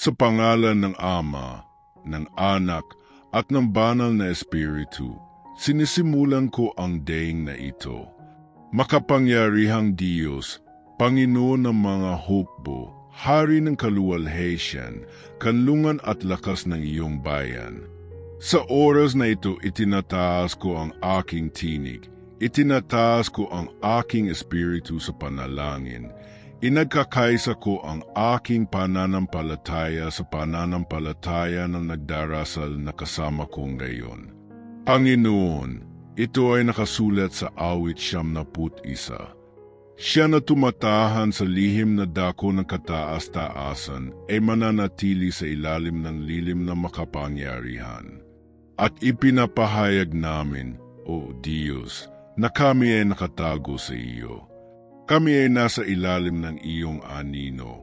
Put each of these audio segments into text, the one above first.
Sa pangalan ng Ama, ng Anak, at ng Banal na Espiritu, sinisimulan ko ang daing na ito. Makapangyarihang Diyos, Panginoon ng mga hukbo, Hari ng kaluwalhatian, kanlungan at lakas ng iyong bayan. Sa oras na ito, itinataas ko ang aking tinig, itinataas ko ang aking espiritu sa panalangin, inagkakaisa ko ang aking pananampalataya sa pananampalataya ng nagdarasal na kasama ko ngayon. Panginoon, ito ay nakasulat sa awit 71. Siya na tumatahan sa lihim na dako ng kataas-taasan ay mananatili sa ilalim ng lilim na makapangyarihan. At ipinapahayag namin, O Diyos, na kami ay nakatago sa iyo. Kami ay nasa ilalim ng iyong anino.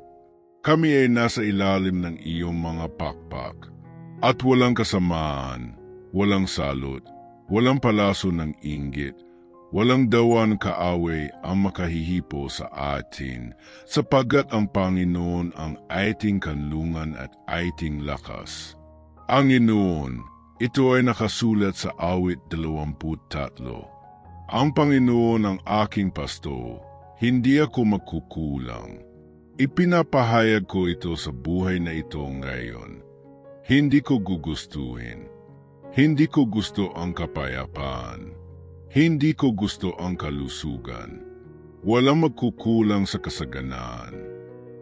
Kami ay nasa ilalim ng iyong mga pakpak. At walang kasamaan, walang salot, walang palaso ng inggit, walang dawan kaaway ang makahihipo sa atin, sapagkat ang Panginoon ang ating kanlungan at ating lakas. Ang Panginoon, ito ay nakasulat sa awit 23. Ang Panginoon ang aking pasto, hindi ako magkukulang. Ipinapahayag ko ito sa buhay na ito ngayon. Hindi ko gugustuhin. Hindi ko gusto ang kapayapaan. Hindi ko gusto ang kalusugan. Walang magkukulang sa kasaganaan.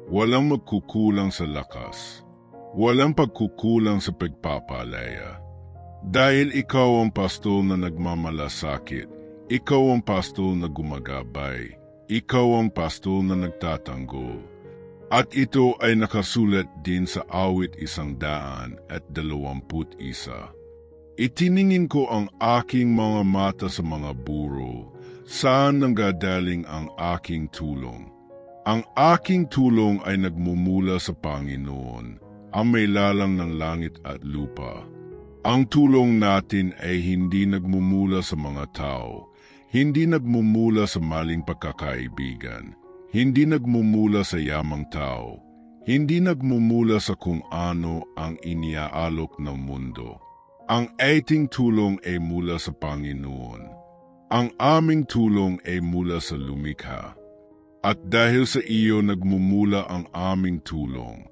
Walang magkukulang sa lakas. Walang pagkukulang sa pagpapalaya. Dahil ikaw ang pastol na nagmamalasakit, ikaw ang pastol na gumagabay, ikaw ang pastol na nagtatanggol. At ito ay nakasulat din sa awit 121. Itiningin ko ang aking mga mata sa mga buro, saan nanggagaling ang aking tulong. Ang aking tulong ay nagmumula sa Panginoon, ang may lalang ng langit at lupa. Ang tulong natin ay hindi nagmumula sa mga tao, hindi nagmumula sa maling pagkakaibigan, hindi nagmumula sa yamang tao, hindi nagmumula sa kung ano ang iniaalok ng mundo. Ang ating tulong ay mula sa Panginoon. Ang aming tulong ay mula sa lumikha. At dahil sa iyo nagmumula ang aming tulong,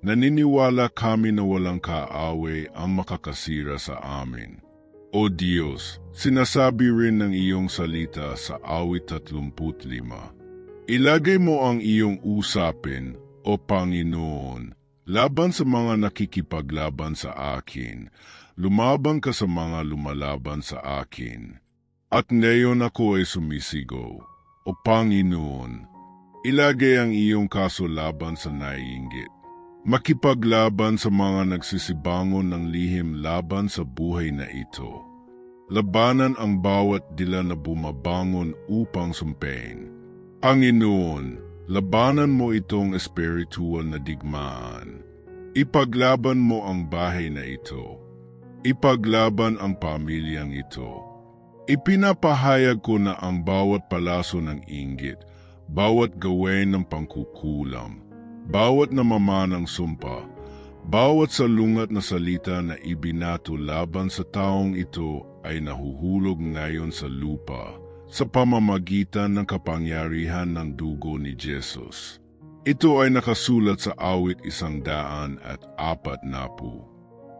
naniniwala kami na walang kaaway ang makakasira sa amin. O Diyos, sinasabi rin ng iyong salita sa awit 35. Ilagay mo ang iyong usapin, O Panginoon, laban sa mga nakikipaglaban sa akin. Lumaban ka sa mga lumalaban sa akin. At ngayon ako ay sumisigaw, O Panginoon, ilagay ang iyong kaso laban sa naiinggit. Makipaglaban sa mga nagsisibangon ng lihim laban sa buhay na ito. Labanan ang bawat dila na bumabangon upang sumpein. Panginoon, labanan mo itong espiritual na digmaan. Ipaglaban mo ang bahay na ito. Ipaglaban ang pamilyang ito. Ipinapahayag ko na ang bawat palaso ng inggit, bawat gawain ng pangkukulam, bawat namamanang sumpa, bawat salungat na salita na ibinato laban sa taong ito ay nahuhulog ngayon sa lupa sa pamamagitan ng kapangyarihan ng dugo ni Jesus. Ito ay nakasulat sa awit 140.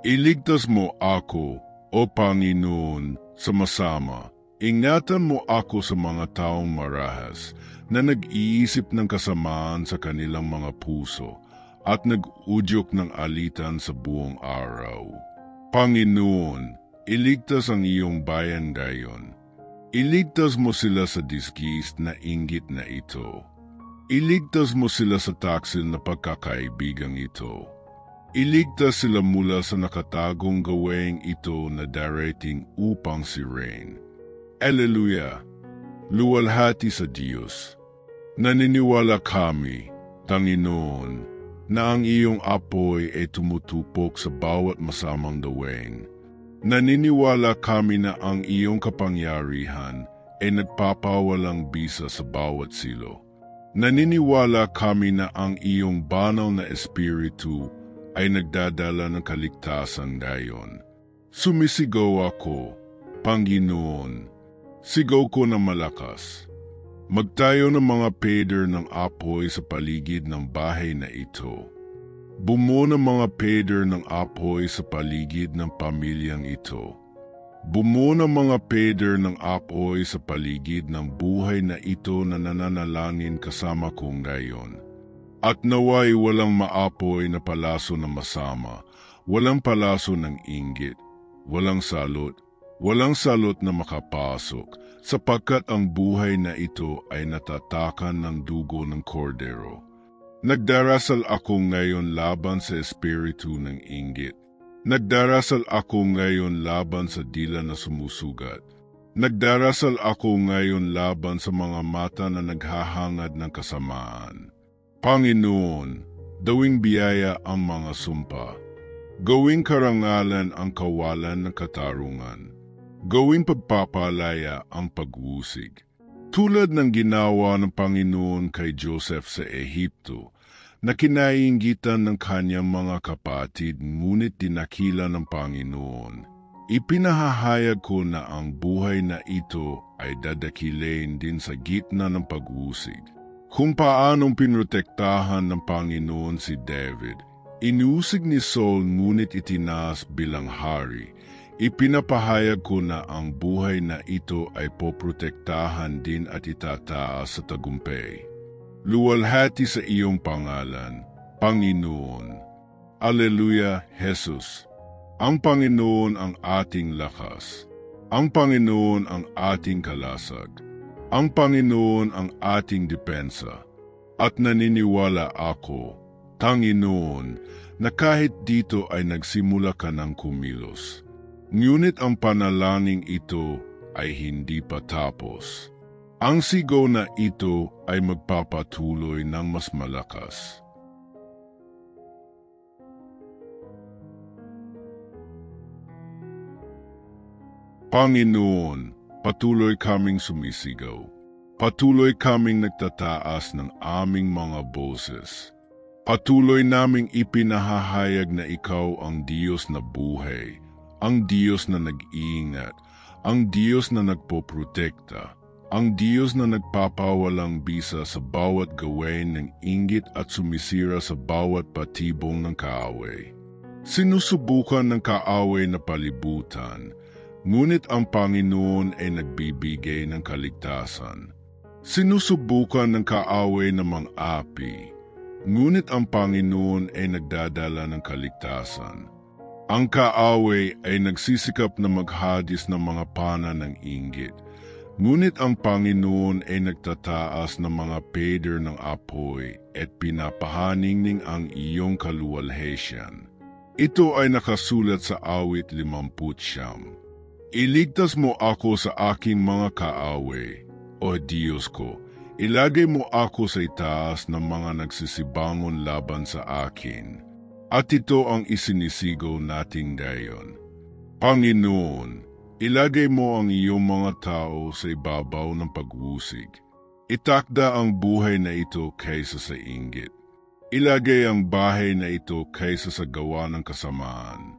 Iligtas mo ako, O Panginoon, sama-sama. Ingatan mo ako sa mga taong marahas na nag-iisip ng kasamaan sa kanilang mga puso at nag-udyok ng alitan sa buong araw. Panginoon, iligtas ang iyong bayan ngayon. Iligtas mo sila sa disgis na inggit na ito. Iligtas mo sila sa taksil na pagkakaibigang ito. Iligtas sila mula sa nakatagong gawaing ito na darating upang sirain. Alleluia! Luwalhati sa Diyos. Naniniwala kami, Panginoon, na ang iyong apoy ay tumutupok sa bawat masamang gawain. Naniniwala kami na ang iyong kapangyarihan ay nagpapawalang bisa sa bawat silo. Naniniwala kami na ang iyong banal na espiritu ay nagdadala ng kaligtasan ngayon. Sumisigaw ako, Panginoon, sigaw ko na malakas. Magtayo ng mga pader ng apoy sa paligid ng bahay na ito. Bumuo ng mga pader ng apoy sa paligid ng pamilyang ito. Bumuo ng mga pader ng apoy sa paligid ng buhay na ito na nananalangin kasama ko ngayon. At naway walang maapoy na palaso na masama, walang palaso ng inggit, walang salot na makapasok, sapagkat ang buhay na ito ay natatakan ng dugo ng kordero. Nagdarasal ako ngayon laban sa espiritu ng inggit. Nagdarasal ako ngayon laban sa dila na sumusugat. Nagdarasal ako ngayon laban sa mga mata na naghahangad ng kasamaan. Panginoon, gawing biyaya ang mga sumpa. Gawing karangalan ang kawalan ng katarungan. Gawing pagpapalaya ang pag-usig. Tulad ng ginawa ng Panginoon kay Joseph sa Ehipto, na kinainggitan ng kanyang mga kapatid ngunit dinakila ng Panginoon. Ipinahahayag ko na ang buhay na ito ay dadakilin din sa gitna ng pag-usig. Kung paanong pinrotektahan ng Panginoon si David, inusig ni Saul ngunit itinaas bilang hari. Ipinapahayag ko na ang buhay na ito ay poprotektahan din at itataas sa tagumpay. Luwalhati sa iyong pangalan, Panginoon. Alleluia, Jesus. Ang Panginoon ang ating lakas. Ang Panginoon ang ating kalasag. Ang Panginoon ang ating depensa. At naniniwala ako, Panginoon, na kahit dito ay nagsimula ka ng kumilos. Ngunit ang panalangin ito ay hindi pa tapos. Ang sigaw na ito ay magpapatuloy ng mas malakas. Panginoon, patuloy kaming sumisigaw. Patuloy kaming nagtataas ng aming mga boses. Patuloy naming ipinahahayag na ikaw ang Diyos na buhay, ang Diyos na nag-iingat, ang Diyos na nagpoprotekta, ang Diyos na nagpapawalang bisa sa bawat gawain ng inggit at sumisira sa bawat patibong ng kaaway. Sinusubukan ng kaaway na palibutan, ngunit ang Panginoon ay nagbibigay ng kaligtasan. Sinusubukan ng kaaway na mang-api, ngunit ang Panginoon ay nagdadala ng kaligtasan. Ang kaaway ay nagsisikap na maghadis ng mga pana ng inggit, ngunit ang Panginoon ay nagtataas ng mga pader ng apoy at pinapahaningning ang iyong kaluwalhatian. Ito ay nakasulat sa awit 50. Iligtas mo ako sa aking mga kaaway, O Diyos ko, ilagay mo ako sa itaas ng mga nagsisibangon laban sa akin. At ito ang isinisigaw natin ngayon. Panginoon, ilagay mo ang iyong mga tao sa ibabaw ng pag-usig. Itakda ang buhay na ito kaysa sa inggit. Ilagay ang bahay na ito kaysa sa gawa ng kasamaan.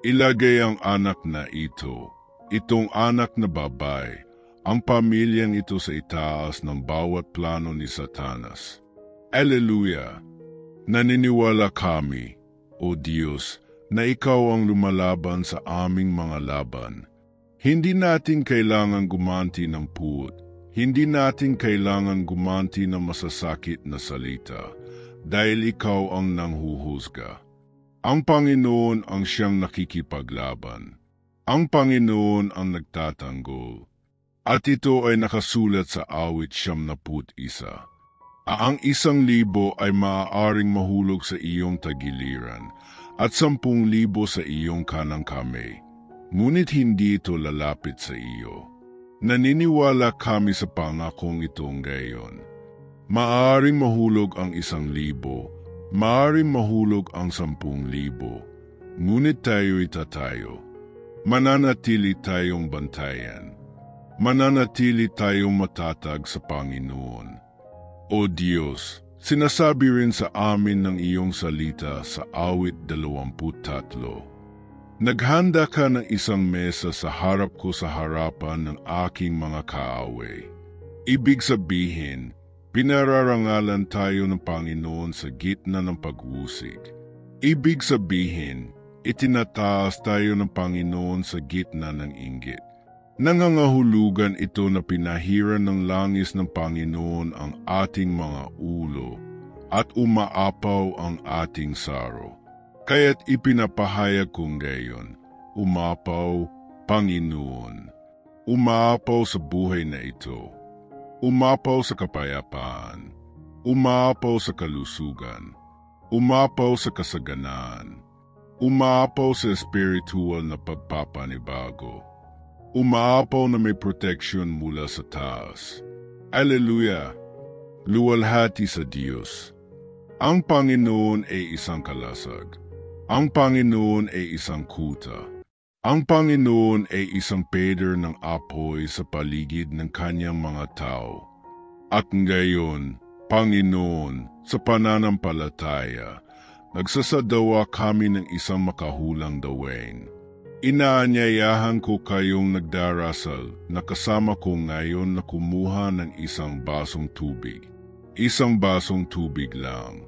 Ilagay ang anak na ito, itong anak na babae, ang pamilyang ito sa itaas ng bawat plano ni Satanas. Alleluia! Naniniwala kami, O Diyos, na ikaw ang lumalaban sa aming mga laban. Hindi natin kailangan gumanti ng puot. Hindi natin kailangan gumanti ng masasakit na salita, dahil ikaw ang nanghuhusga. Ang Panginoon ang siyang nakikipaglaban. Ang Panginoon ang nagtatanggol. At ito ay nakasulat sa awit 71. Ang 1,000 ay maaaring mahulog sa iyong tagiliran at 10,000 sa iyong kanang kamay, ngunit hindi ito lalapit sa iyo. Naniniwala kami sa pangakong ito ngayon. Maaaring mahulog ang 1,000, maaaring mahulog ang 10,000, ngunit tayo'y tatayo. Mananatili tayong bantayan. Mananatili tayong matatag sa Panginoon. O Diyos, Sinasabi rin sa amin ng iyong salita sa awit 23. Naghanda ka ng isang mesa sa harap ko sa harapan ng aking mga kaaway. Ibig sabihin, pinararangalan tayo ng Panginoon sa gitna ng pag-usig. Ibig sabihin, itinataas tayo ng Panginoon sa gitna ng inggit. Nangangahulugan ito na pinahiran ng langis ng Panginoon ang ating mga ulo at umaapaw ang ating saro. Kaya't ipinapahayag kong gayon, umapaw, Panginoon. Umaapaw sa buhay na ito. Umapaw sa kapayapaan. Umapaw sa kalusugan. Umapaw sa kasaganaan. Umapaw sa spiritual na pagpapanibago. Umaapaw na may protection mula sa taas. Alleluia! Luwalhati sa Diyos. Ang Panginoon ay isang kalasag. Ang Panginoon ay isang kuta. Ang Panginoon ay isang pader ng apoy sa paligid ng kanyang mga tao. At ngayon, Panginoon, sa pananampalataya, nagsasadawa kami ng isang makahulang dawain. Inaanyayahan ko kayong nagdarasal na kasama ko ngayon na kumuha ng isang basong tubig. Isang basong tubig lang.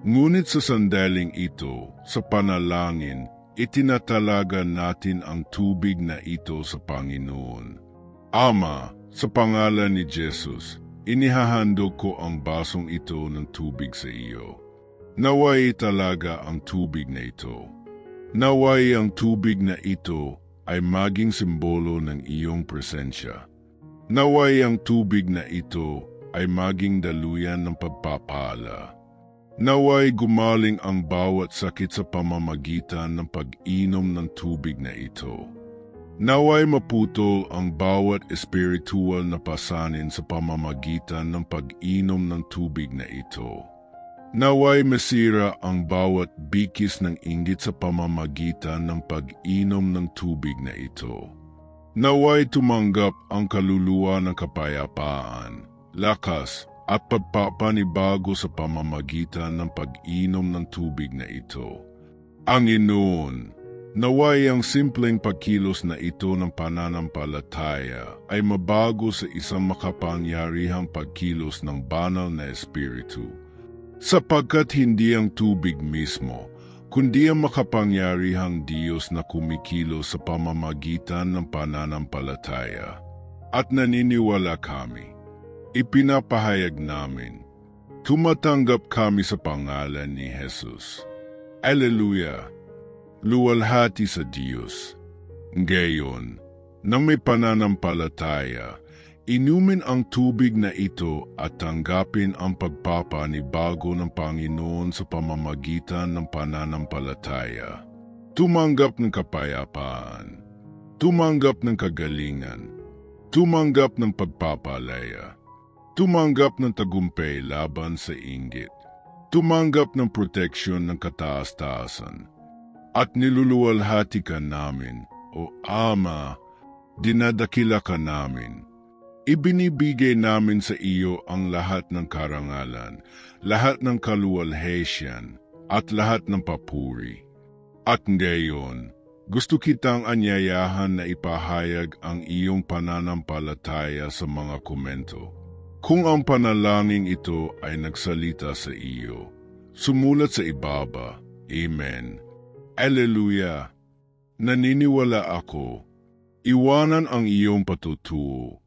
Ngunit sa sandaling ito, sa panalangin, itinatalaga natin ang tubig na ito sa Panginoon. Ama, sa pangalan ni Jesus, inihahandog ko ang basong ito ng tubig sa iyo. Naway talaga ang tubig na ito. Naway ang tubig na ito ay maging simbolo ng iyong presensya. Naway ang tubig na ito ay maging daluyan ng pagpapala. Naway gumaling ang bawat sakit sa pamamagitan ng pag-inom ng tubig na ito. Naway maputol ang bawat espiritual na pasanin sa pamamagitan ng pag-inom ng tubig na ito. Naway masira ang bawat bikis ng inggit sa pamamagitan ng pag-inom ng tubig na ito. Naway tumanggap ang kaluluwa ng kapayapaan, lakas at pagpapanibago sa pamamagitan ng pag-inom ng tubig na ito. Panginoon, naway ang simpleng pagkilos na ito ng pananampalataya ay mabago sa isang makapangyarihang pagkilos ng banal na espiritu. Sapagkat hindi ang tubig mismo, kundi ang makapangyarihang Diyos na kumikilos sa pamamagitan ng pananampalataya. At naniniwala kami, ipinapahayag namin, tumatanggap kami sa pangalan ni Jesus. Alleluia! Luwalhati sa Diyos. Ngayon, na may pananampalataya, inumin ang tubig na ito at tanggapin ang pagpapanibago ng Panginoon sa pamamagitan ng pananampalataya. Tumanggap ng kapayapaan. Tumanggap ng kagalingan. Tumanggap ng pagpapalaya. Tumanggap ng tagumpay laban sa inggit. Tumanggap ng proteksyon ng kataas-taasan. At niluluwalhati ka namin, O Ama, dinadakila ka namin. Ibinibigay namin sa iyo ang lahat ng karangalan, lahat ng kaluwalhatian, at lahat ng papuri. At ngayon, gusto kitang anyayahan na ipahayag ang iyong pananampalataya sa mga komento. Kung ang panalangin ito ay nagsalita sa iyo, sumulat sa ibaba. Amen. Alleluia! Naniniwala ako, iwanan ang iyong patutuo.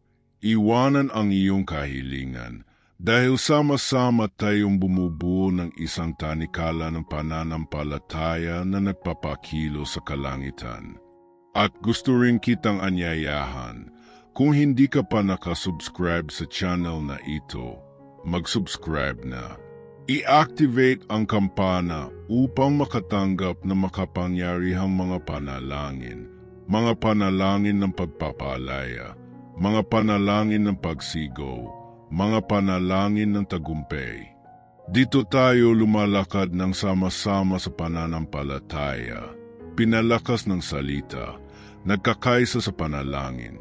Iwanan ang iyong kahilingan dahil sama-sama tayong bumubuo ng isang tanikala ng pananampalataya na nagpapakilo sa kalangitan. At gusto rin kitang anyayahan, kung hindi ka pa nakasubscribe sa channel na ito, mag-subscribe na. I-activate ang kampana upang makatanggap ng makapangyarihang mga panalangin ng pagpapalaya, mga panalangin ng pagsigaw, mga panalangin ng tagumpay. Dito tayo lumalakad ng sama-sama sa pananampalataya, pinalakas ng salita, nagkakaisa sa panalangin.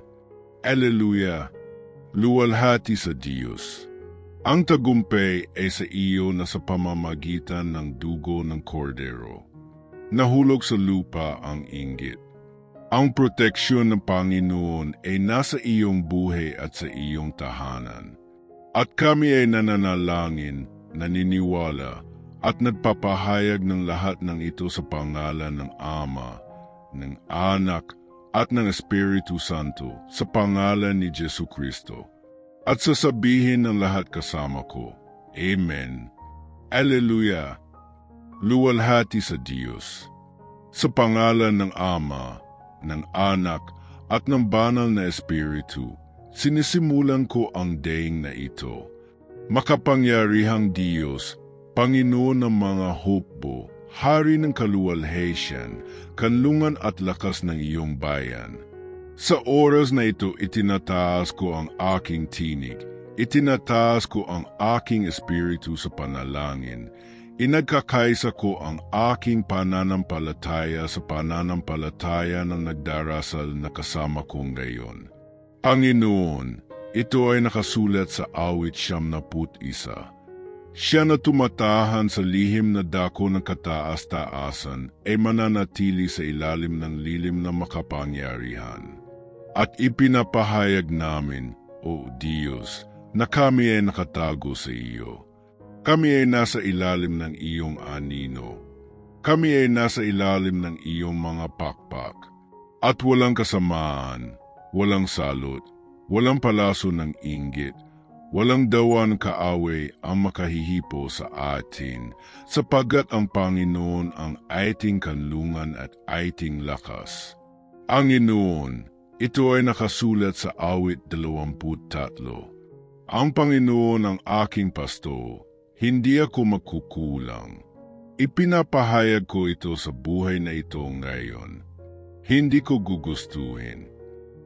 Alleluia! Luwalhati sa Diyos. Ang tagumpay ay sa iyo na sa pamamagitan ng dugo ng kordero. Nahulog sa lupa ang inggit. Ang proteksyon ng Panginoon ay nasa iyong buhay at sa iyong tahanan. At kami ay nananalangin, naniniwala, at nagpapahayag ng lahat ng ito sa pangalan ng Ama, ng Anak, at ng Espiritu Santo, sa pangalan ni Jesucristo. At sasabihin ng lahat kasama ko, Amen. Alleluia. Luwalhati sa Diyos. Sa pangalan ng Ama, ng Anak, at ng Banal na Espiritu, sinisimulan ko ang daing na ito. Makapangyarihang Diyos, Panginoon ng mga hukbo, Hari ng kaluwalhatian, kanlungan at lakas ng iyong bayan. Sa oras na ito, itinataas ko ang aking tinig, itinataas ko ang aking espiritu sa panalangin, inagkakaisa ko ang aking pananampalataya sa pananampalataya ng nagdarasal na kasama ko ngayon. Panginoon, ito ay nakasulat sa awit 71. Siya na tumatahan sa lihim na dako ng kataas-taasan ay mananatili sa ilalim ng lilim na makapangyarihan. At ipinapahayag namin, O Diyos, na kami ay nakatago sa iyo. Kami ay nasa ilalim ng iyong anino. Kami ay nasa ilalim ng iyong mga pakpak. At walang kasamaan, walang salot, walang palaso ng inggit, walang dawan kaaway ang makahihipo sa atin, sapagkat ang Panginoon ang ating kanlungan at ating lakas. Panginoon, ito ay nakasulat sa awit 23. Ang Panginoon ang aking pasto, hindi ako magkukulang. Ipinapahayag ko ito sa buhay na ito ngayon. Hindi ko gugustuhin.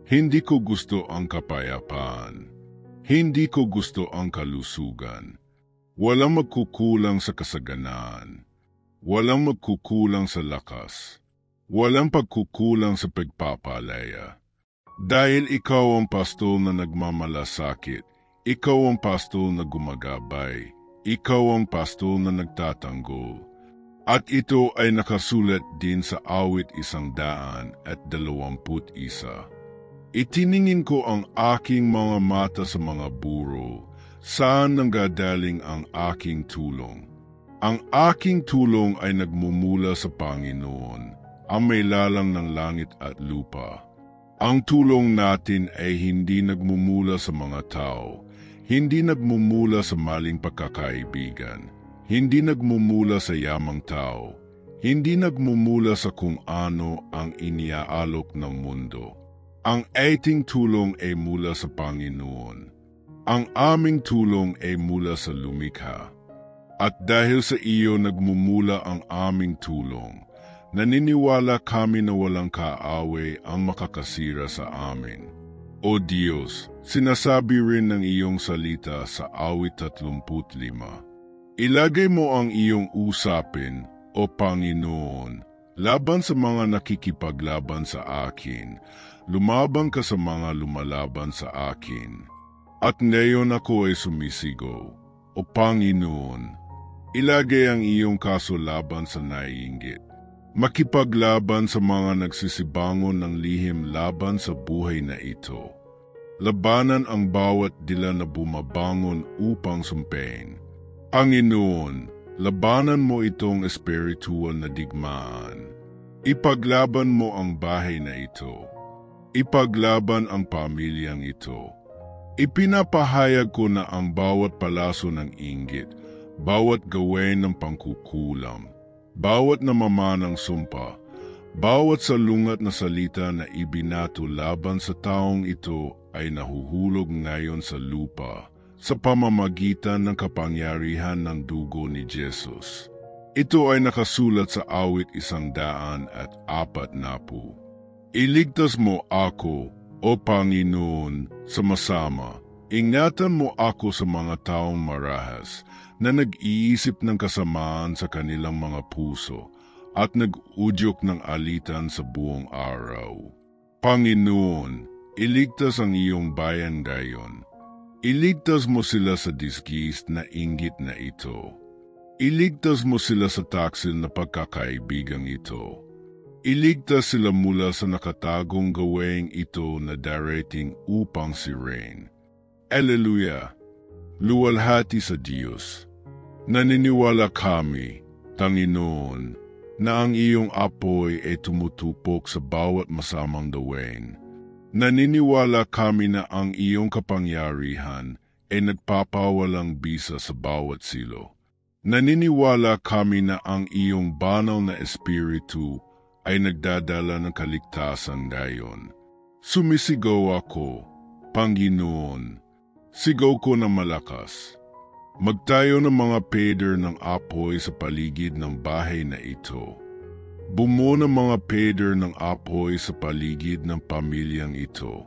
Hindi ko gusto ang kapayapaan. Hindi ko gusto ang kalusugan. Walang magkukulang sa kasaganaan. Walang magkukulang sa lakas. Walang pagkukulang sa pagpapalaya. Dahil ikaw ang pastol na nagmamalasakit, ikaw ang pastol na gumagabay, ikaw ang pastol na nagtatanggol. At ito ay nakasulat din sa awit 121. Itiningin ko ang aking mga mata sa mga buro, saan nanggagaling ang aking tulong. Ang aking tulong ay nagmumula sa Panginoon, ang may lalang ng langit at lupa. Ang tulong natin ay hindi nagmumula sa mga tao, hindi nagmumula sa maling pagkakaibigan, hindi nagmumula sa yamang tao, hindi nagmumula sa kung ano ang iniaalok ng mundo. Ang ating tulong ay mula sa Panginoon. Ang aming tulong ay mula sa lumikha. At dahil sa iyo nagmumula ang aming tulong, naniniwala kami na walang kaaway ang makakasira sa amin. O Diyos, sinasabi rin ng iyong salita sa awit 35. Ilagay mo ang iyong usapin, O Panginoon, laban sa mga nakikipaglaban sa akin. Lumabang ka sa mga lumalaban sa akin. At ngayon ako ay sumisigaw, O Panginoon, ilagay ang iyong kaso laban sa naiinggit. Makipaglaban sa mga nagsisibangon ng lihim laban sa buhay na ito. Labanan ang bawat dila na bumabangon upang sumpein. Panginoon, labanan mo itong espiritual na digmaan. Ipaglaban mo ang bahay na ito. Ipaglaban ang pamilyang ito. Ipinapahayag ko na ang bawat palaso ng inggit, bawat gawain ng pangkukulam, bawat namamanang sumpa, bawat salungat na salita na ibinato laban sa taong ito ay nahuhulog ngayon sa lupa sa pamamagitan ng kapangyarihan ng dugo ni Jesus. Ito ay nakasulat sa awit 140. Iligtas mo ako, O Panginoon, sa masama. Ingatan mo ako sa mga taong marahas na nag-iisip ng kasamaan sa kanilang mga puso at nag-udyok ng alitan sa buong araw. Panginoon, iligtas ang iyong bayan ngayon. Iligtas mo sila sa disgis na inggit na ito. Iligtas mo sila sa taksil na pagkakaibigang ito. Iligtas sila mula sa nakatagong gawaing ito na darating upang sirain. Alleluia! Luwalhati sa Diyos. Naniniwala kami, Panginoon, na ang iyong apoy ay tumutupok sa bawat masamang gawain. Naniniwala kami na ang iyong kapangyarihan ay nagpapawalang bisa sa bawat silo. Naniniwala kami na ang iyong banal na espiritu ay nagdadala ng kaligtasan ngayon. Sumisigaw ako, Panginoon, sigaw ko na malakas. Magtayo ng mga pader ng apoy sa paligid ng bahay na ito. Bumuo ng mga pader ng apoy sa paligid ng pamilyang ito.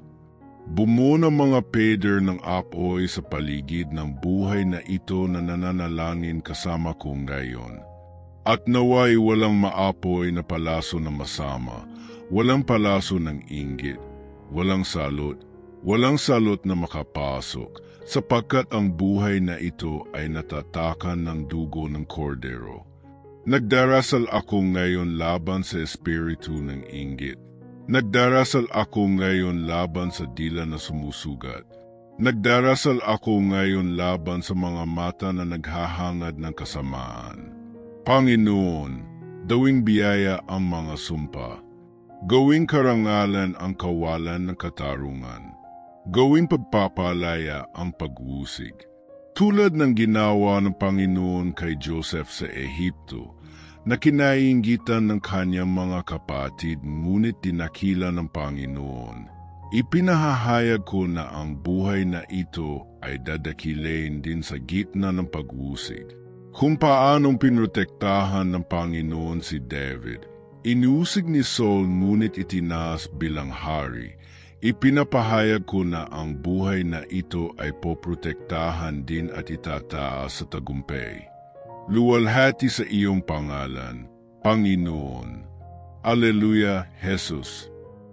Bumuo ng mga pader ng apoy sa paligid ng buhay na ito na nananalangin kasama ko ngayon. At naway walang maapoy na palaso na masama, walang palaso ng inggit, walang salot na makapasok, sapagkat ang buhay na ito ay natatakan ng dugo ng kordero. Nagdarasal ako ngayon laban sa espiritu ng inggit. Nagdarasal ako ngayon laban sa dila na sumusugat. Nagdarasal ako ngayon laban sa mga mata na naghahangad ng kasamaan. Panginoon, gawing biyaya ang mga sumpa. Gawing karangalan ang kawalan ng katarungan. Gawing pagpapalaya ang pag-usig. Tulad ng ginawa ng Panginoon kay Joseph sa Ehipto, na kinainggitan ng kanyang mga kapatid ngunit dinakila ng Panginoon. Ipinahahayag ko na ang buhay na ito ay dadakilin din sa gitna ng pag-usig. Kung paanong pinrotektahan ng Panginoon si David, inusig ni Saul ngunit itinaas bilang hari. Ipinapahayag ko na ang buhay na ito ay poprotektahan din at itataas sa tagumpay. Luwalhati sa iyong pangalan, Panginoon. Alleluia, Jesus.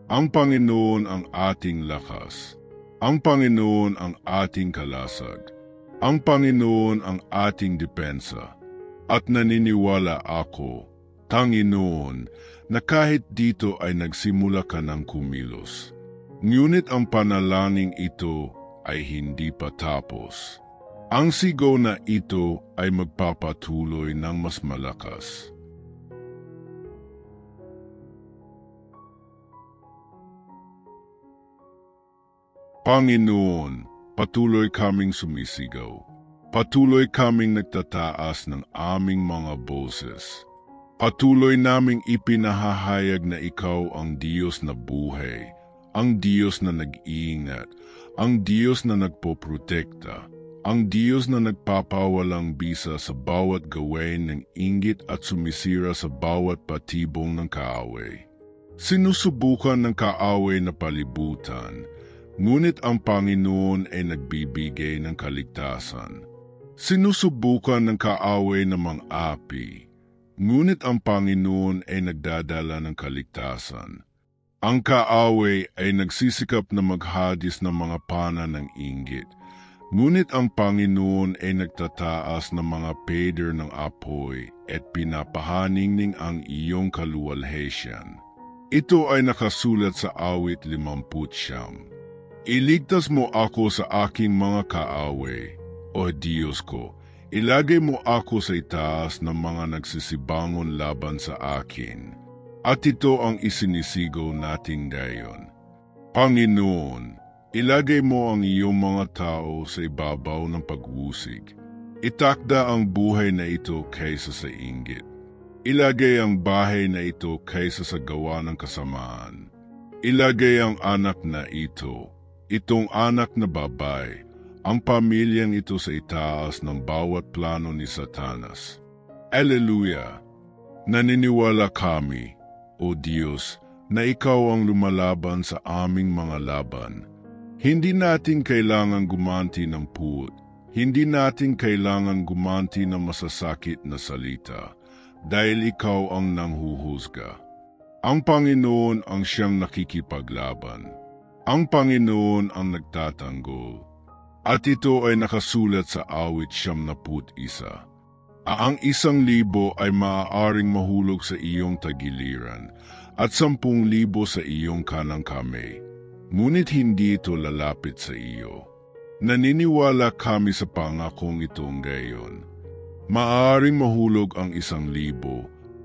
Ang Panginoon ang ating lakas. Ang Panginoon ang ating kalasag. Ang Panginoon ang ating depensa. At naniniwala ako, Panginoon, na kahit dito ay nagsimula ka ng kumilos. Ngunit ang panalangin ito ay hindi pa tapos. Ang sigaw na ito ay magpapatuloy ng mas malakas. Panginoon, patuloy kaming sumisigaw. Patuloy kaming nagtataas ng aming mga boses. Patuloy naming ipinahahayag na ikaw ang Diyos na buhay, ang Diyos na nag-iingat, ang Diyos na nagpoprotekta, ang Diyos na nagpapawalang bisa sa bawat gawain ng inggit at sumisira sa bawat patibong ng kaaway. Sinusubukan ng kaaway na palibutan, ngunit ang Panginoon ay nagbibigay ng kaligtasan. Sinusubukan ng kaaway na mang-api, ngunit ang Panginoon ay nagdadala ng kaligtasan. Ang kaaway ay nagsisikap na maghadis ng mga pana ng inggit, ngunit ang Panginoon ay nagtataas ng mga pader ng apoy at pinapahaningning ang iyong kaluwalhatian. Ito ay nakasulat sa awit 50. Iligtas mo ako sa aking mga kaaway, O Diyos ko, ilagay mo ako sa itaas ng mga nagsisibangon laban sa akin. At ito ang isinisigaw natin ngayon. Panginoon, ilagay mo ang iyong mga tao sa ibabaw ng pag-usig. Itakda ang buhay na ito kaysa sa inggit. Ilagay ang bahay na ito kaysa sa gawa ng kasamaan. Ilagay ang anak na ito, itong anak na babae, ang pamilyang ito sa itaas ng bawat plano ni Satanas. Alleluia! Naniniwala kami, O Diyos, na ikaw ang lumalaban sa aming mga laban. Hindi natin kailangan gumanti ng puot. Hindi natin kailangan gumanti ng masasakit na salita, dahil ikaw ang nanghuhusga. Ang Panginoon ang siyang nakikipaglaban. Ang Panginoon ang nagtatanggol. At ito ay nakasulat sa awit 71. Ang 1,000 ay maaaring mahulog sa iyong tagiliran at 10,000 sa iyong kanang kamay, ngunit hindi ito lalapit sa iyo. Naniniwala kami sa pangakong itong gayon. Maaaring mahulog ang 1,000,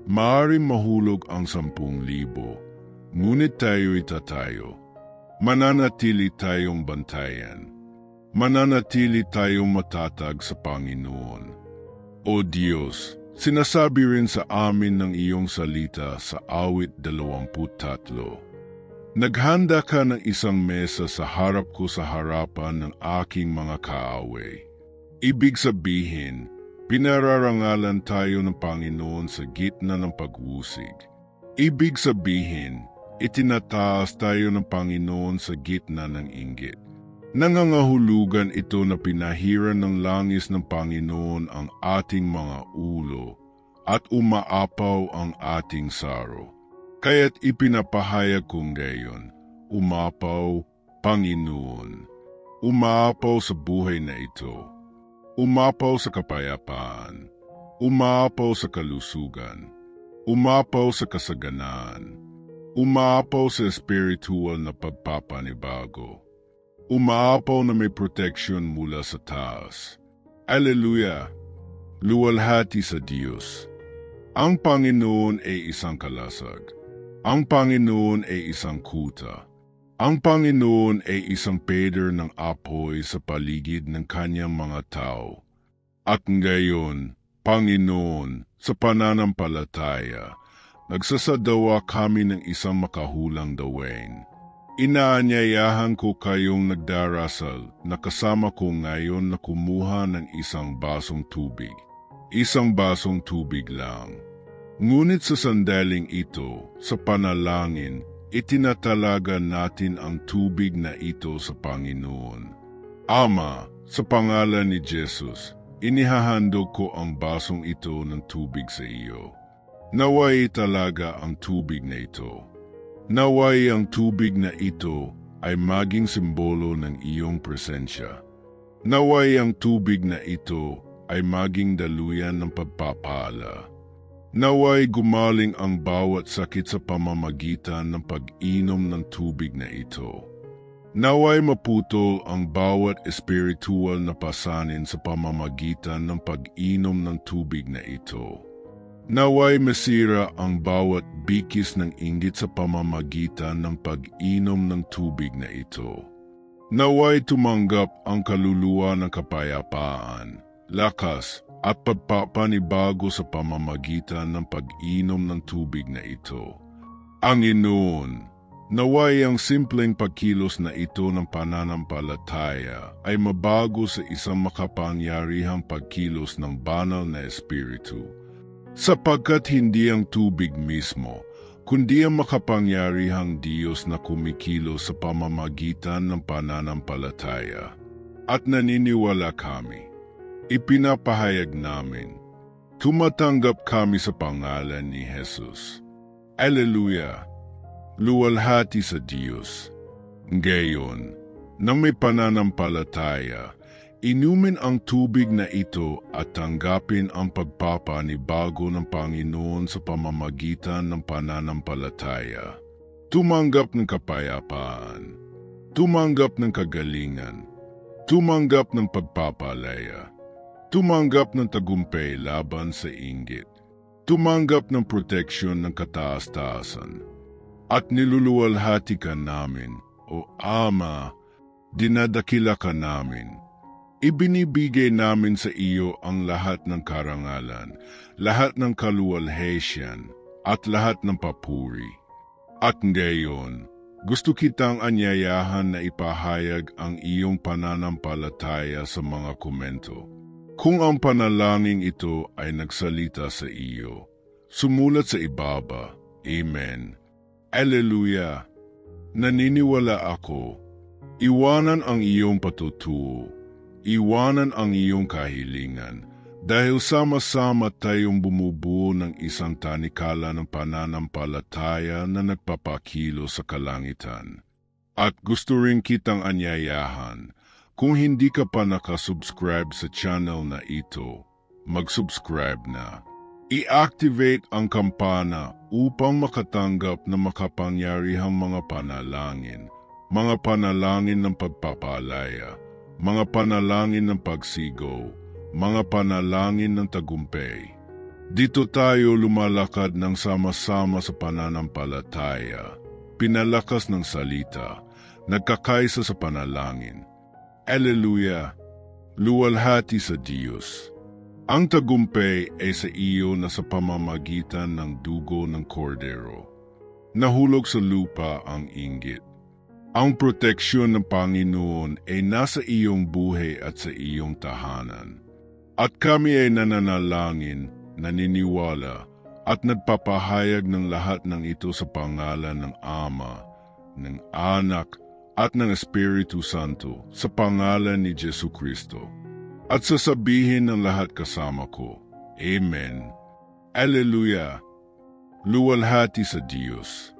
maaaring mahulog ang 10,000, ngunit tayo'y tatayo. Mananatili tayong bantayan. Mananatili tayong matatag sa Panginoon. O Diyos, sinasabi rin sa amin ng iyong salita sa awit 23. Naghanda ka ng isang mesa sa harap ko sa harapan ng aking mga kaaway. Ibig sabihin, pinararangalan tayo ng Panginoon sa gitna ng pag-usig. Ibig sabihin, itinataas tayo ng Panginoon sa gitna ng inggit. Nangangahulugan ito na pinahiran ng langis ng Panginoon ang ating mga ulo at umaapaw ang ating saro. Kaya't ipinapahayag kong gayon, umapaw, Panginoon. Umapaw sa buhay na ito. Umapaw sa kapayapaan. Umapaw sa kalusugan. Umapaw sa kasaganaan. Umapaw sa spiritual na pagpapanibago. Umaapaw na may protection mula sa taas. Alleluia! Luwalhati sa Diyos. Ang Panginoon ay isang kalasag. Ang Panginoon ay isang kuta. Ang Panginoon ay isang pader ng apoy sa paligid ng kanyang mga tao. At ngayon, Panginoon, sa pananampalataya, nagsasadawa kami ng isang makahulang dawain. Inaanyayahan ko kayong nagdarasal na kasama ko ngayon na kumuha ng isang basong tubig. Isang basong tubig lang. Ngunit sa sandaling ito, sa panalangin, itinatalaga natin ang tubig na ito sa Panginoon. Ama, sa pangalan ni Jesus, inihahandog ko ang basong ito ng tubig sa iyo. Naway talaga ang tubig na ito. Naway ang tubig na ito ay maging simbolo ng iyong presensya. Naway ang tubig na ito ay maging daluyan ng pagpapala. Naway gumaling ang bawat sakit sa pamamagitan ng pag-inom ng tubig na ito. Naway maputol ang bawat espiritual na pasanin sa pamamagitan ng pag-inom ng tubig na ito. Naway masira ang bawat bikis ng inggit sa pamamagitan ng pag-inom ng tubig na ito. Naway tumanggap ang kaluluwa ng kapayapaan, lakas, at pagpapanibago sa pamamagitan ng pag-inom ng tubig na ito. Panginoon, naway ang simpleng pagkilos na ito ng pananampalataya ay mabago sa isang makapangyarihang pagkilos ng banal na espiritu. Sapagkat hindi ang tubig mismo, kundi ang makapangyarihang Diyos na kumikilos sa pamamagitan ng pananampalataya. At naniniwala kami. Ipinapahayag namin, tumatanggap kami sa pangalan ni Jesus. Alleluia! Luwalhati sa Diyos. Ngayon, nang may pananampalataya, inumin ang tubig na ito at tanggapin ang pagpapanibago ng Panginoon sa pamamagitan ng pananampalataya. Tumanggap ng kapayapaan. Tumanggap ng kagalingan. Tumanggap ng pagpapalaya. Tumanggap ng tagumpay laban sa inggit. Tumanggap ng proteksyon ng kataas-taasan. At niluluwalhati ka namin, O Ama, dinadakila ka namin. Ibinibigay namin sa iyo ang lahat ng karangalan, lahat ng kaluwalhatian, at lahat ng papuri. At ngayon, gusto kitang anyayahan na ipahayag ang iyong pananampalataya sa mga komento. Kung ang panalangin ito ay nagsalita sa iyo, sumulat sa ibaba. Amen. Alleluia. Naniniwala ako. Iwanan ang iyong patutuo. Iwanan ang iyong kahilingan. Dahil sama-sama tayong bumubuo ng isang tanikala ng pananampalataya na nagpapakilo sa kalangitan. At gusto rin kitang anyayahan, Kung hindi ka pa nakasubscribe sa channel na ito, mag-subscribe na. I-activate ang kampana upang makatanggap ng makapangyarihang mga panalangin ng pagpapalaya, mga panalangin ng pagsigaw, mga panalangin ng tagumpay. Dito tayo lumalakad ng sama-sama sa pananampalataya, pinalakas ng salita, nagkakaisa sa panalangin. Alleluia! Luwalhati sa Diyos. Ang tagumpay ay sa iyo na sa pamamagitan ng dugo ng kordero. Nahulog sa lupa ang inggit. Ang proteksyon ng Panginoon ay nasa iyong buhay at sa iyong tahanan. At kami ay nananalangin, naniniwala, at nagpapahayag ng lahat ng ito sa pangalan ng Ama, ng Anak, at ng Espiritu Santo, sa pangalan ni Jesucristo. At sasabihin ng lahat kasama ko, Amen. Alleluia! Luwalhati sa Diyos.